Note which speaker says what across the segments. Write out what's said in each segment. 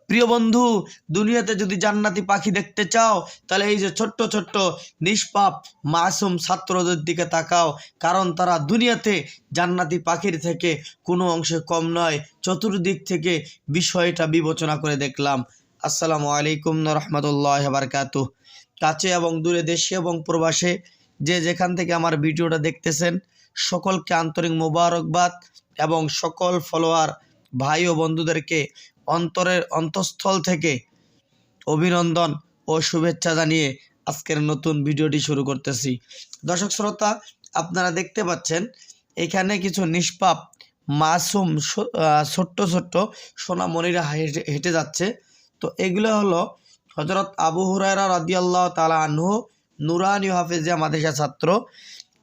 Speaker 1: প্রিয় বন্ধু, দুনিয়াতে যদি জান্নাতি পাখি দেখতে চাও তাহলে এই যে ছোট্ট ছোট্ট নিষ্পাপ মাসুম ছাত্রদের দিকে তাকাও, কারণ তারা দুনিয়াতে জান্নাতি পাখির থেকে কোনো অংশে কম নয়। চতুর্দিক থেকে বিষয়টা বিবেচনা করে দেখলাম। আসসালামু আলাইকুম রহমতুল্লাহ বারকাতুহ। কাছে এবং দূরে, দেশে এবং প্রবাসে যে যেখান থেকে আমার ভিডিওটা দেখতেছেন সকলকে আন্তরিক মোবারকবাদ এবং সকল ফলোয়ার ভাই ও বন্ধুদেরকে অন্তরের অন্তঃস্থল থেকে অভিনন্দন ও শুভেচ্ছা জানিয়ে আজকের নতুন ভিডিওটি শুরু করতেছি। দর্শক শ্রোতা, আপনারা দেখতে পাচ্ছেন এখানে কিছু নিষ্পাপ মাসুম ছোট্ট ছোট্ট সোনামণিরা হেঁটে যাচ্ছে। তো এগুলো হলো হযরত আবু হুরায়রা রাদিয়াল্লাহু তাআলা আনহু নুরানি হাফেজিয়া মাদ্রাসা ছাত্র।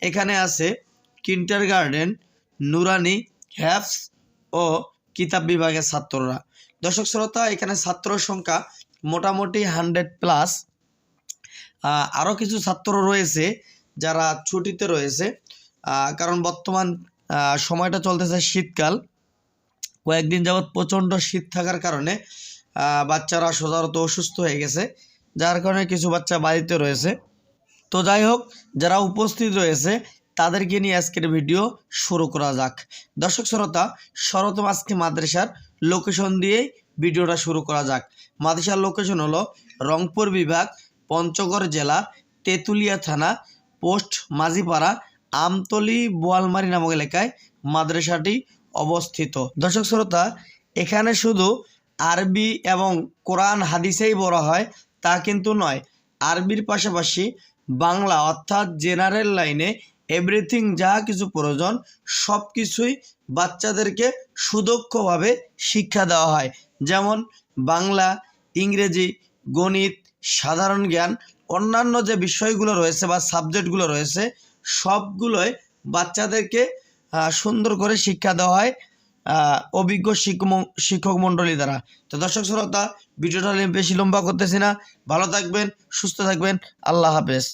Speaker 1: এখানে আছে কিন্ডারগার্টেন, নুরানি, হ্যাফজ ও কিতাব বিভাগের ছাত্ররা। দর্শক শ্রোতা, এখানে ছাত্র সংখ্যা মোটামুটি 100+। আরও কিছু ছাত্র রয়েছে যারা ছুটিতে রয়েছে, কারণ বর্তমান সময়টা চলতেছে শীতকাল। কয়েকদিন যাবৎ প্রচণ্ড শীত থাকার কারণে বাচ্চারা সাধারণত অসুস্থ হয়ে গেছে, যার কারণে কিছু বাচ্চা বাড়িতে রয়েছে। তো যাই হোক, যারা উপস্থিত রয়েছে তাদেরকে নিয়ে আজকের ভিডিও শুরু করা যাক। দর্শক শ্রোতা, সর্বপ্রথম আজকে মাদ্রাসার লোকেশন দিয়েই ভিডিওটা শুরু করা যাক। মাদ্রাসার লোকেশন হলো রংপুর বিভাগ, পঞ্চগড় জেলা, তেঁতুলিয়া থানা, পোস্ট মাঝিপাড়া, আমতলী, বোয়ালমারি নামক এলাকায় মাদ্রাসাটি অবস্থিত। দর্শক শ্রোতা, এখানে শুধু আরবি এবং কোরআন হাদিসেই পড়া হয় তা কিন্তু নয়। আরবির পাশাপাশি বাংলা অর্থাৎ জেনারেল লাইনে এভরিথিং যা কিছু প্রয়োজন সব কিছুই বাচ্চাদেরকে সুদক্ষভাবে শিক্ষা দেওয়া হয়। যেমন বাংলা, ইংরেজি, গণিত, সাধারণ জ্ঞান, অন্যান্য যে বিষয়গুলো রয়েছে বা সাবজেক্টগুলো রয়েছে সবগুলোই বাচ্চাদেরকে সুন্দর করে শিক্ষা দেওয়া হয় অভিজ্ঞ শিক্ষক মণ্ডলী দ্বারা। তো দর্শক শ্রোতা, ভিডিওটা বেশি লম্বা করতেছি না, ভালো থাকবেন, সুস্থ থাকবেন, আল্লাহ হাফেজ।